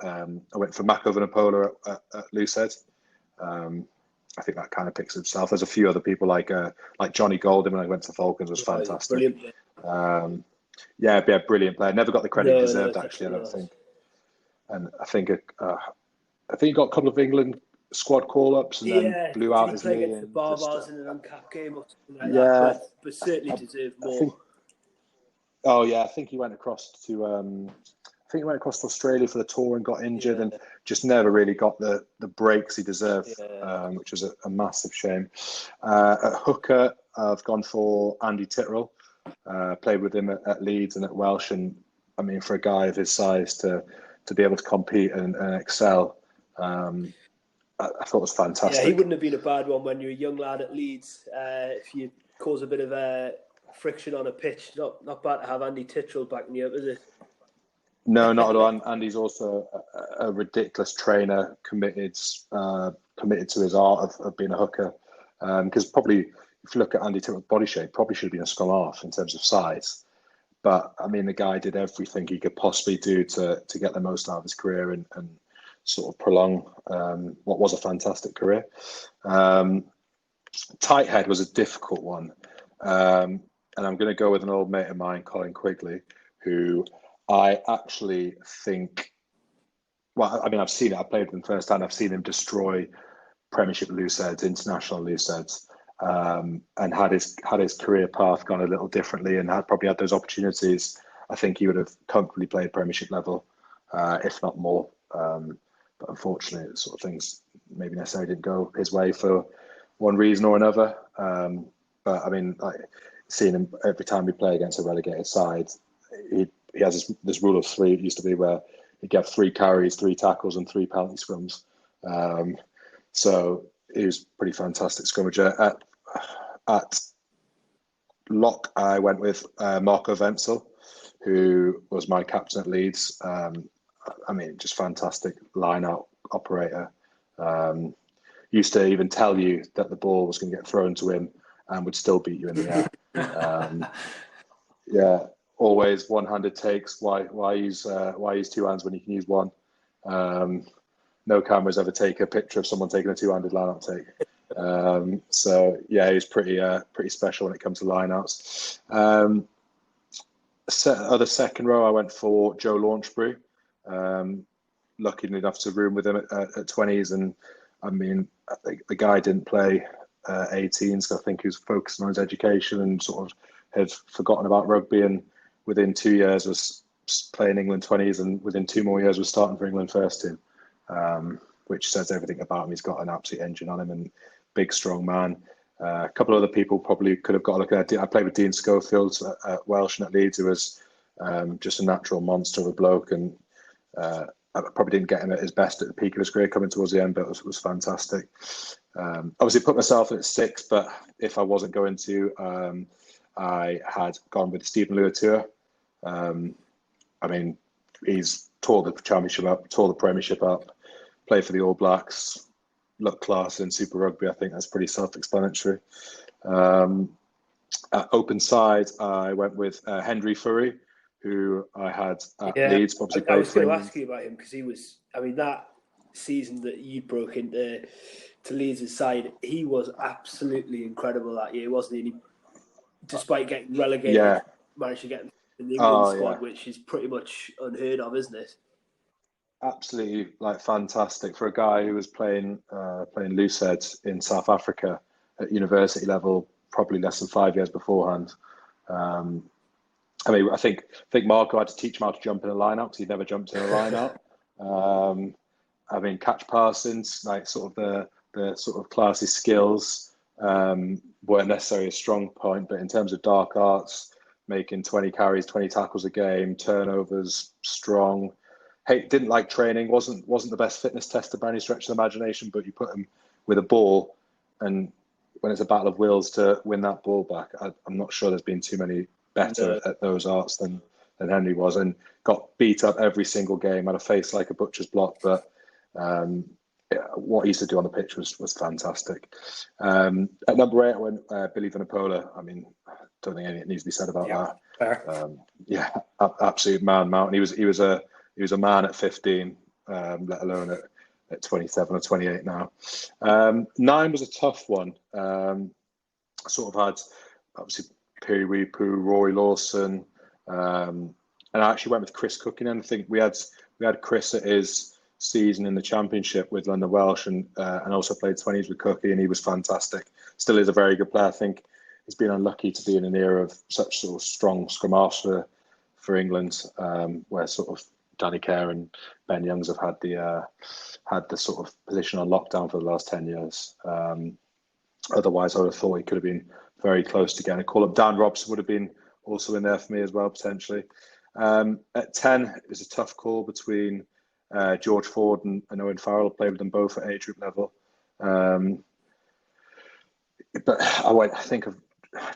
Mako Vunipola at Loosehead. I think that kind of picks himself. There's a few other people like Johnny Golden when I went to Falcons was fantastic. Brilliant. Yeah, brilliant player. Never got the credit he deserved, actually. I don't think. And I think he got a couple of England squad call-ups and then blew out his knee. Against the Barbars in an uncapped game or something like that, but certainly deserved more. I think he went across to Australia for the tour and got injured and just never really got the breaks he deserved, which was a massive shame. At hooker, I've gone for Andy Titterell. Played with him at Leeds and at Welsh, and I mean, for a guy of his size to be able to compete and excel, I thought it was fantastic. Yeah, he wouldn't have been a bad one when you're a young lad at Leeds. If you cause a bit of friction on a pitch, not bad to have Andy Titterell backing you up, is it? No, not at all. Andy's also a ridiculous trainer, committed to his art of being a hooker. Because probably, if you look at Andy Titterell's body shape, probably should have been a scrum half in terms of size. But I mean, the guy did everything he could possibly do to get the most out of his career and sort of prolong what was a fantastic career. Tight head was a difficult one. And I'm going to go with an old mate of mine, Colin Quigley, who I actually think, well, I mean, I've seen it. I played with him firsthand. I've seen him destroy Premiership looseheads, international looseheads, and had his career path gone a little differently and probably had those opportunities, I think he would have comfortably played Premiership level, if not more. But unfortunately, sort of things maybe necessarily didn't go his way for one reason or another. But I mean, like, seeing him every time we play against a relegated side, he has this rule of 3. It used to be where he'd get 3 carries, 3 tackles, and 3 penalty scrums. So he was pretty fantastic scrummager. At lock, I went with Marco Wenzel, who was my captain at Leeds. I mean, just fantastic line-out operator. Used to even tell you that the ball was going to get thrown to him and would still beat you in the air. Always one-handed takes. Why use 2 hands when you can use one? No cameras ever take a picture of someone taking a 2-handed line-out take. So yeah, he was pretty special when it comes to line-outs. Other second row, I went for Joe Launchbury. Lucky enough to room with him at 20s, and I mean, the guy didn't play 18s. So I think he was focused on his education and sort of had forgotten about rugby, and within 2 years was playing England 20s, and within 2 more years was starting for England first team, which says everything about him. He's got an absolute engine on him and big, strong man. A couple of other people probably could have got a look at. I played with Dean Schofield at Welsh and at Leeds, who was just a natural monster of a bloke, and I probably didn't get him at his best at the peak of his career coming towards the end, but it was fantastic. Obviously put myself at 6, but if I wasn't going to, I had gone with Stephen Luatua. I mean, he's tore the championship up, tore the Premiership up, played for the All Blacks, look class in Super Rugby. I think that's pretty self-explanatory. At open side, I went with Henry Furry, who I had at Leeds. Obviously, I was going to ask you about him because he was. I mean, that season that you broke into Leeds' side, he was absolutely incredible that year, wasn't he? Despite getting relegated, managed to get in the England squad, which is pretty much unheard of, isn't it? Absolutely, fantastic for a guy who was playing loosehead in South Africa at university level, probably less than 5 years beforehand. I mean, I think Marco had to teach him how to jump in a line-out because he'd never jumped in a line-out. I mean, catch passings, sort of the sort of classy skills weren't necessarily a strong point, but in terms of dark arts, making 20 carries, 20 tackles a game, turnovers, strong. Hey, didn't like training, wasn't the best fitness tester by any stretch of the imagination, but you put him with a ball, and when it's a battle of wills to win that ball back, I'm not sure there's been too many better at those arts than Henry was, and got beat up every single game, had a face like a butcher's block, but what he used to do on the pitch was fantastic. At number 8, I went Billy Vunipola. I mean, I don't think anything needs to be said about that. Absolute man mountain. He was a man at 15, let alone at 27 or 28 now. 9 was a tough one. Sort of had obviously Piri Weepu, Rory Lawson, and I actually went with Chris Cooking. And I think we had Chris at his season in the Championship with London Welsh, and also played 20s with Cookie, and he was fantastic. Still is a very good player. I think he's been unlucky to be in an era of such sort of strong scrum halves for England, where sort of Danny Kerr and Ben Youngs have had the sort of position on lockdown for the last 10 years. Otherwise, I would have thought he could have been very close to getting a call up. Dan Robson would have been also in there for me as well, potentially. At 10, it was a tough call between George Ford and Owen Farrell. Played with them both at age group level. But I think of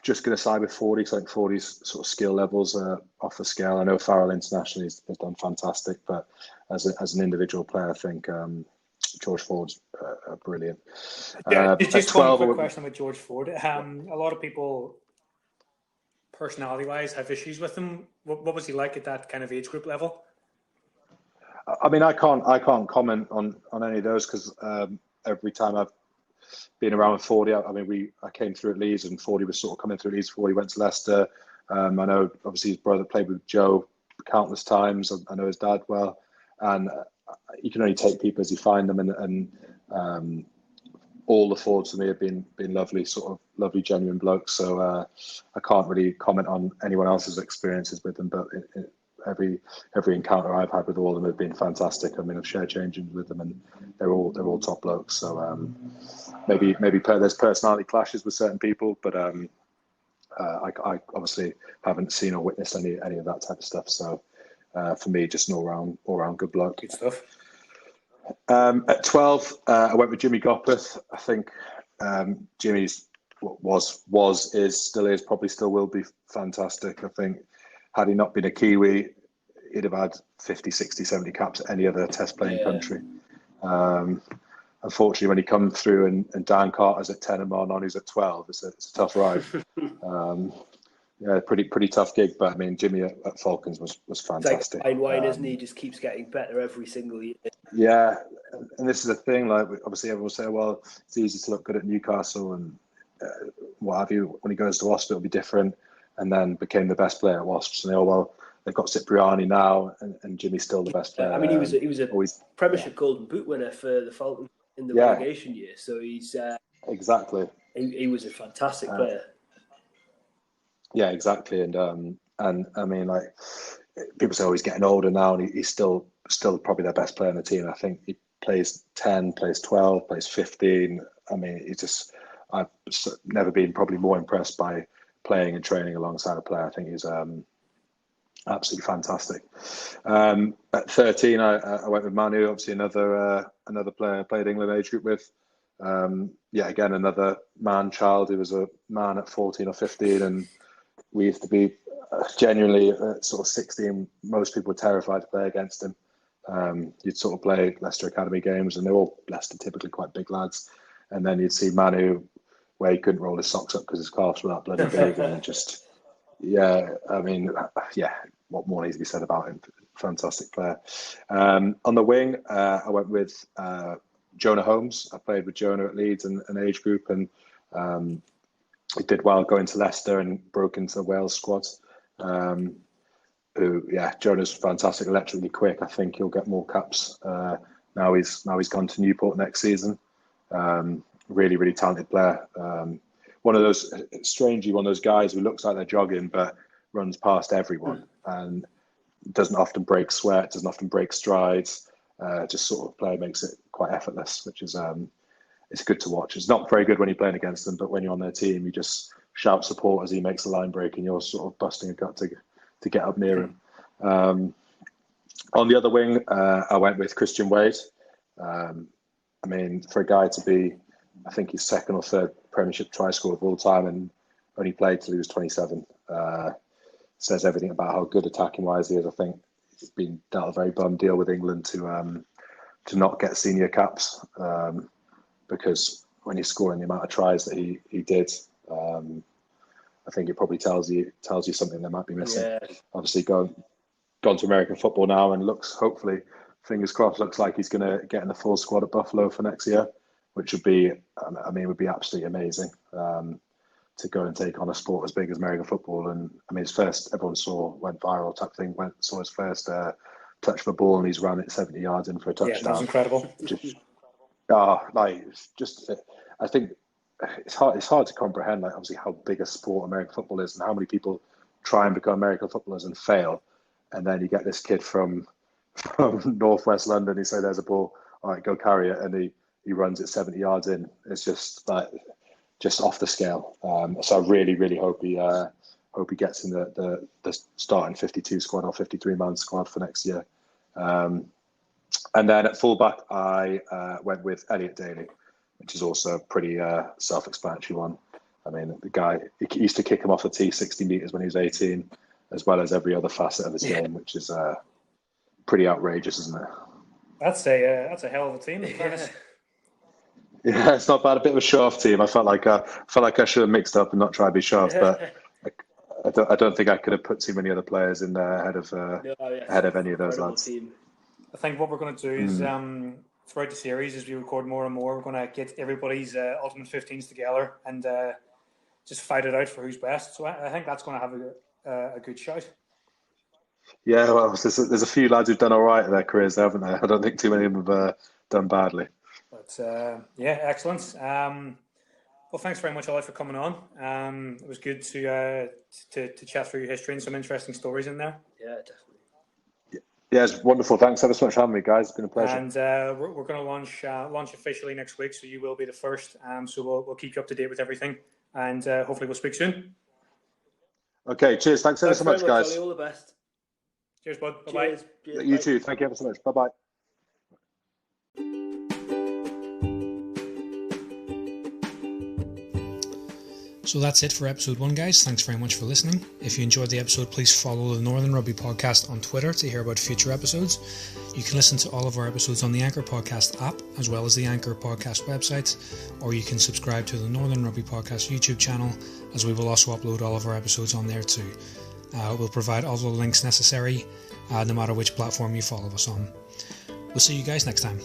just going to side with Fordy, because I think Fordy's sort of skill levels are off the scale. I know Farrell internationally has done fantastic, but as an individual player, I think George Ford's brilliant. Just 12, one quick question with George Ford. A lot of people, personality-wise, have issues with him. What was he like at that kind of age group level? I mean, I can't comment on any of those, because every time I've been around with Fordy, I came through at Leeds, and Fordy was sort of coming through Leeds before he went to Leicester. I know obviously his brother played with Joe countless times. I know his dad well, and you can only take people as you find them, and all the Fords for me have been lovely, sort of lovely, genuine blokes. So I can't really comment on anyone else's experiences with them, but every encounter I've had with all of them have been fantastic. I mean, I've shared changing with them, and they're all top blokes. So maybe there's personality clashes with certain people, but I obviously haven't seen or witnessed any of that type of stuff. So for me, just an all round good bloke. Good stuff. At 12, I went with Jimmy Gopperth. I think Jimmy's still is, probably still will be fantastic. I think had he not been a Kiwi, he'd have had 50, 60, 70 caps at any other test playing country. Unfortunately, when he come through and Dan Carter's at 10 and Marnoni's at 12, it's a tough ride. Pretty tough gig, but I mean, Jimmy at Falcons was fantastic. It's like wine, isn't he? He just keeps getting better every single year. Yeah, and this is the thing. Like, obviously, everyone will say, "Well, it's easy to look good at Newcastle and what have you." When he goes to Wasps, it'll be different. And then became the best player at Wasps. And they've got Cipriani now, and Jimmy's still the best player. I mean, he was a Premiership Golden Boot winner for the Falcons in the relegation year. So he's exactly. He was a fantastic player. Yeah, exactly. And I mean, like, people say, he's getting older now, and he's still probably their best player in the team. I think he plays 10, plays 12, plays 15. I mean, I've never been probably more impressed by playing and training alongside a player. I think he's absolutely fantastic. At 13, I went with Manu, obviously another player I played England age group with. Again, another man child. He was a man at 14 or 15, and we used to be genuinely at sort of 16. Most people were terrified to play against him. You'd sort of play Leicester Academy games, and they're all Leicester typically quite big lads. And then you'd see Manu, where he couldn't roll his socks up because his calves were that bloody big, and just what more needs to be said about him? Fantastic player. On the wing, I went with Jonah Holmes. I played with Jonah at Leeds and an age group, and he did well going to Leicester and broke into the Wales squad. Jonah's fantastic, electrically quick. I think he'll get more caps. Now he's gone to Newport next season. Really, really talented player. One of those guys who looks like they're jogging but runs past everyone and doesn't often break sweat, doesn't often break strides. Just sort of play makes it quite effortless, which is it's good to watch. It's not very good when you're playing against them, but when you're on their team, you just shout support as he makes a line break, and you're sort of busting a gut to get up near him. On the other wing, I went with Christian Wade. For a guy to be, I think he's second or third Premiership try scorer of all time and only played till he was 27, says everything about how good attacking wise he is. I think he's been dealt a very bum deal with England to not get senior caps, because when he's scoring the amount of tries that he did, I think it probably tells you something that might be missing. Yeah. Obviously, gone to American football now, and hopefully, fingers crossed, looks like he's going to get in the full squad at Buffalo for next year, which would be absolutely amazing to go and take on a sport as big as American football. And his first, everyone saw, went viral type thing. Saw his first touch for the ball, and he's ran it 70 yards in for a touchdown. Yeah, that was incredible. I think it's hard to comprehend, like, obviously how big a sport American football is and how many people try and become American footballers and fail. And then you get this kid from northwest London, he say there's a ball, all right, go carry it, and he runs it 70 yards in. It's just off the scale. So I really, really hope he gets in the starting 52 squad or 53-man squad for next year. And then at fullback, I went with Elliot Daly, which is also a pretty self-explanatory one. The guy, he used to kick him off the tee 60 metres when he was 18, as well as every other facet of his game, which is pretty outrageous, isn't it? That's a hell of a team. Yeah, it's not bad. A bit of a show-off team. I felt like I should have mixed up and not try to be show-off, but I don't think I could have put too many other players in there ahead of any of those lads. Team. I think what we're going to do is throughout the series, as we record more and more, we're going to get everybody's ultimate 15s together and just fight it out for who's best. So I think that's going to have a good shout. Yeah, well, there's a few lads who've done all right in their careers, haven't they? I don't think too many of them have done badly. But excellent. Well, thanks very much, Ollie, for coming on. It was good to chat through your history and some interesting stories in there. Yeah, definitely. Yeah, it's wonderful. Thanks ever so much for having me, guys. It's been a pleasure. And we're going to launch officially next week, so you will be the first. So we'll keep you up to date with everything, and hopefully we'll speak soon. Okay, cheers. Thanks ever so much, guys. Ollie, all the best. Cheers, bud. Bye-bye. Cheers. You too. Thank you ever so much. Bye-bye. So that's it for episode 1, guys. Thanks very much for listening. If you enjoyed the episode, please follow the Northern Rugby Podcast on Twitter to hear about future episodes. You can listen to all of our episodes on the Anchor Podcast app, as well as the Anchor Podcast website, or you can subscribe to the Northern Rugby Podcast YouTube channel, as we will also upload all of our episodes on there too. We'll provide all the links necessary, no matter which platform you follow us on. We'll see you guys next time.